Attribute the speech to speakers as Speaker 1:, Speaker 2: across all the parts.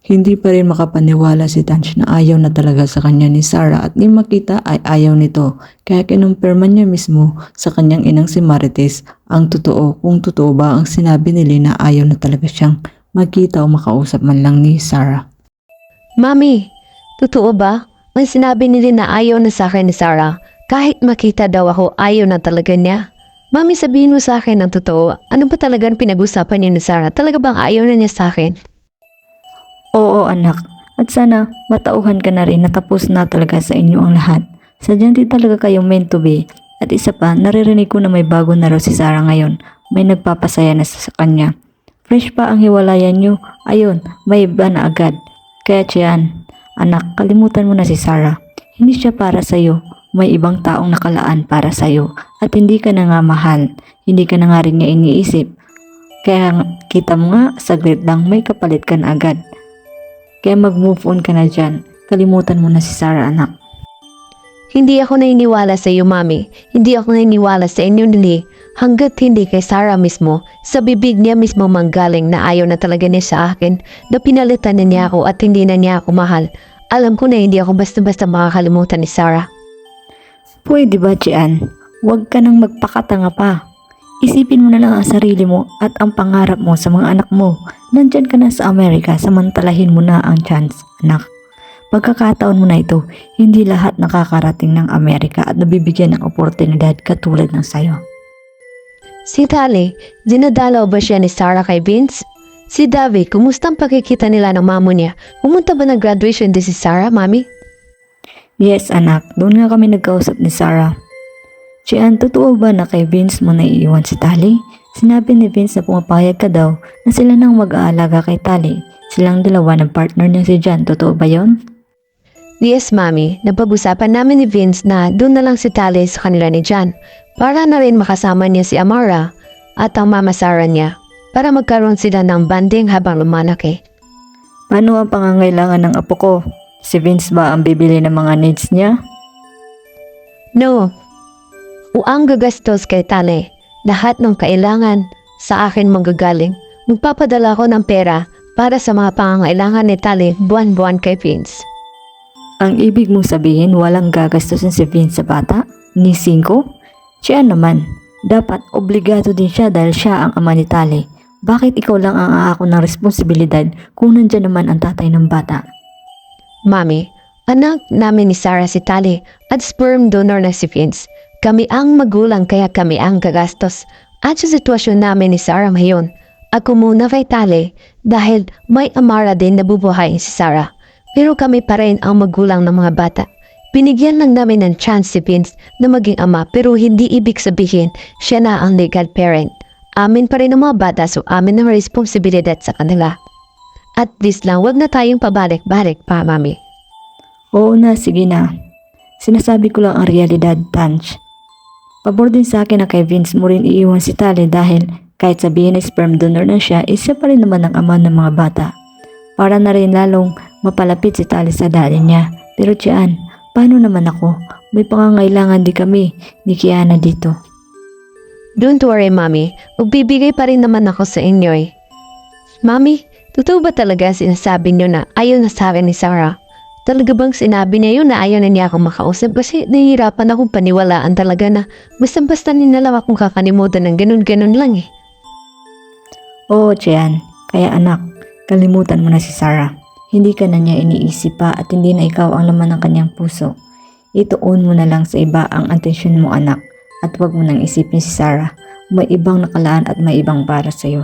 Speaker 1: Hindi pa rin makapaniwala si Tanch na ayaw na talaga sa kanya ni Sarah at ni Makita ay ayaw nito. Kaya kinumpirma niya mismo sa kanyang inang si Marites ang totoo kung totoo ba ang sinabi ni Lee na ayaw na talaga siyang magkita o makausap man lang ni Sarah.
Speaker 2: Mami, totoo ba? Ang sinabi ni Lee na ayaw na sa akin ni Sarah. Kahit makita daw ako, ayaw na talaga niya. Mami, sabihin mo sa akin ang totoo. Ano ba talagang pinag-usapan niyo ni Sarah? Talaga bang ayaw na niya sa akin?
Speaker 3: Oo anak, at sana matauhan ka na rin na tapos na talaga sa inyo ang lahat. Sadyang di talaga kayo meant to be. At isa pa, naririnig ko na may bago na raw si Sarah ngayon. May nagpapasaya na sa kanya. Fresh pa ang hiwalayan nyo. Ayun, may iba na agad. Kaya tiyan, anak, kalimutan mo na si Sarah. Hindi siya para sa'yo. May ibang taong nakalaan para sa'yo. At hindi ka na nga mahal. Hindi ka na nga rin niya iniisip. Kaya kita mo nga, saglit lang may kapalit ka na agad. Kaya mag-move on ka na dyan. Kalimutan mo na si Sarah, anak.
Speaker 2: Hindi ako naniniwala sa iyo, Mami. Hindi ako naniniwala sa inyo ni Lee. Hanggat hindi kay Sarah mismo, sa bibig niya mismo manggaling na ayaw na talaga niya sa akin, na pinalitan na niya ako at hindi na niya ako mahal. Alam ko na hindi ako basta-basta makakalimutan ni Sarah.
Speaker 3: Pwede ba, Jian? Huwag ka nang magpakatanga pa. Isipin mo na lang ang sarili mo at ang pangarap mo sa mga anak mo. Nandyan ka na sa Amerika, samantalahin mo na ang chance, anak. Pagkakataon mo na ito, hindi lahat nakakarating ng Amerika at nabibigyan ng oportunidad katulad ng sayo.
Speaker 2: Si Tali, dinadalaw ba siya ni Sarah kay Vince? Si Davi, kumusta ang pakikita nila ng mamo niya? Pumunta ba ng graduation din si Sarah, Mami?
Speaker 3: Yes, anak. Doon nga kami nagkausap ni Sarah. Jian, totoo ba na kay Vince mo naiiwan si Tali? Sinabi ni Vince na pumapayag ka daw na sila nang mag-aalaga kay Tali. Silang dalawa ng partner niya si Jan. Totoo ba yon?
Speaker 2: Yes, Mami. Napag-usapan namin ni Vince na doon na lang si Tali sa kanila ni Jan para na rin makasama niya si Amara at ang mama Sarah niya para magkaroon sila ng banding habang lumalaki.
Speaker 3: Paano ang pangangailangan ng apo ko? Si Vince ba ang bibili ng mga needs niya?
Speaker 2: No. Ang gagastos kay Tali. Lahat ng kailangan sa akin manggagaling. Magpapadala ko ng pera para sa mga pangangailangan ni Tali buwan-buwan kay Vince.
Speaker 3: Ang ibig mong sabihin walang gagastusin si Vince sa bata? Ni 5? Siya naman. Dapat obligado din siya dahil siya ang ama ni Tali. Bakit ikaw lang ang aako ng responsibilidad kung nandyan naman ang tatay ng bata?
Speaker 2: Mami, anak namin ni Sarah si Tali at sperm donor na si Vince. Kami ang magulang kaya kami ang gagastos. At sa sitwasyon namin ni Sarah ngayon, ako muna kay Tali dahil may Amara din na bubuhayin si Sarah. Pero kami pa rin ang magulang ng mga bata. Binigyan lang namin ng chance si Vince na maging ama pero hindi ibig sabihin siya na ang legal parent. Amin pa rin ang mga bata so amin ang responsibilidad sa kanila. At least lang wag na tayong pabalik-balik pa, Mami.
Speaker 3: Oo na, sige na. Sinasabi ko lang ang realidad, Tanch. Pabor din sa akin na kay Vince mo rin iiwan si Tali dahil kahit sabihin na sperm donor na siya, isa pa rin naman ang ama ng mga bata. Para na rin lalong mapalapit si Tali sa daddy niya. Pero Jian, paano naman ako? May pangangailangan di kami ni Kiana dito.
Speaker 2: Don't worry, Mami. Magbibigay pa rin naman ako sa inyo eh. Mami, totoo ba talaga sinasabi niyo na ayaw na sa akin ni Sarah? Talaga bang sinabi niya yun na ayaw na niya akong makausap kasi nahihirapan akong paniwalaan talaga na basta-basta ninalaw akong kakalimutan ng ganun-ganun lang eh.
Speaker 3: Oo, Jian. Kaya anak, kalimutan mo na si Sarah. Hindi ka na niya iniisip pa at hindi na ikaw ang laman ng kanyang puso. Ituon mo na lang sa iba ang atensyon mo, anak. At huwag mo nang isipin si Sarah. May ibang nakalaan at may ibang para sa'yo.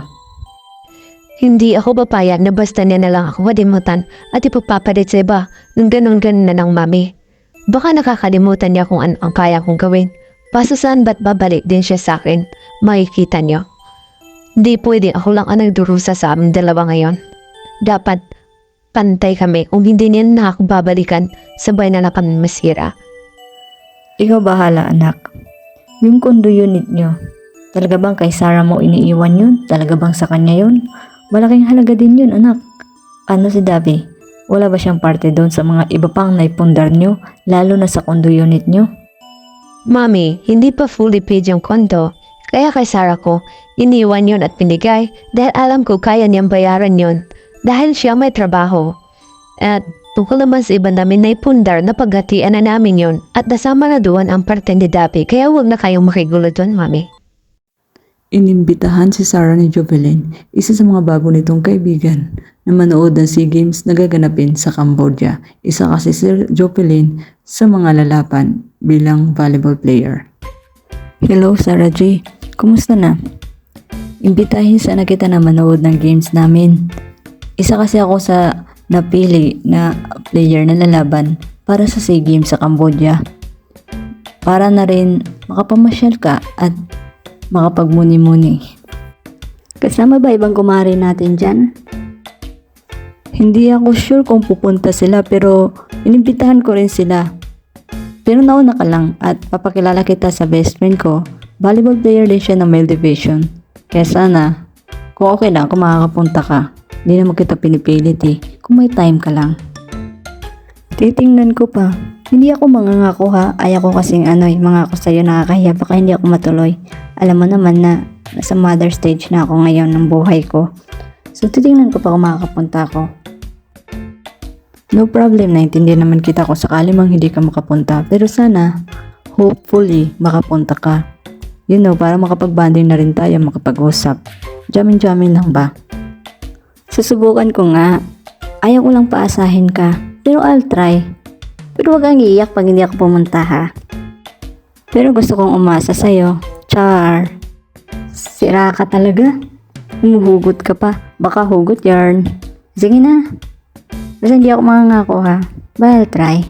Speaker 2: Hindi ako papayag na basta niya na lang ako kalimutan at ipapapalit sa iba ng ganun-ganun na ng Mami. Baka nakakalimutan niya kung ano ang kaya kong gawin. Paso saan ba't babalik din siya sa akin? Makikita niyo. Hindi pwede ako lang ang nagdurusa sa aming dalawa ngayon. Dapat pantay kami kung hindi niya na ako babalikan sabay na lang kami masira.
Speaker 3: Ikaw bahala, anak. Yung condo unit nyo, talaga bang kay Sarah mo iniiwan yun? Talaga bang sa kanya yun? Malaking halaga din yun, anak. Ano si Davi? Wala ba siyang parte doon sa mga iba pang naipundar nyo, lalo na sa condo unit nyo?
Speaker 2: Mami, hindi pa fully paid yung kondo. Kaya kay Sarah ko, iniwan yon at pinigay dahil alam ko kaya niyang bayaran yon. dahil siya may trabaho. At tungkol naman sa iba namin na ipundar na paghatian na namin yon at nasama na doon ang parte ni Dapi kaya huwag na kayong makigulo doon, Mami.
Speaker 1: Inimbitahan si Sarah ni Jovelyn, isa sa mga bago nitong kaibigan, na manood ng SEA Games na gaganapin sa Cambodia. Isa kasi si Jovelyn sa mga lalaban bilang volleyball player.
Speaker 3: Hello, Sarah J. Kumusta na? Imbitahin sana kita na manood ng games namin. Isa kasi ako sa napili na player na lalaban para sa SEA Games sa Cambodia. Para na rin makapamasyal ka at makapagmuni-muni. Kasama ba ibang kumari natin dyan? Hindi ako sure kung pupunta sila pero inimbitahan ko rin sila. Pero nauna ka lang at papakilala kita sa best friend ko. Volleyball player din siya ng male division. Kaya sana, kung okay lang kung makakapunta ka, hindi naman kita pinipilit eh. Kung may time ka lang. Titingnan ko pa. Hindi ako mangangako ha. Ayaw ko kasing mangako sa'yo nakakahiya. Baka hindi ako matuloy. Alam mo naman na nasa mother stage na ako ngayon ng buhay ko. So titingnan ko pa kung makakapunta ako. No problem, naintindihan naman kita kung sakali mang hindi ka makapunta. Pero sana, hopefully, makapunta ka. You know, para makapag-bonding na rin tayo, makapag-usap. Jamin-jamin lang ba? Susubukan ko nga. Ayaw ko lang paasahin ka. Pero I'll try. Pero wag kang iiyak pag hindi ako pumunta ha. Pero gusto kong umasa sa'yo. Char. Sira ka talaga. Humuhugot ka pa. Baka hugot yarn. Sige na. Basta hindi ako mangangako ha. But I'll try.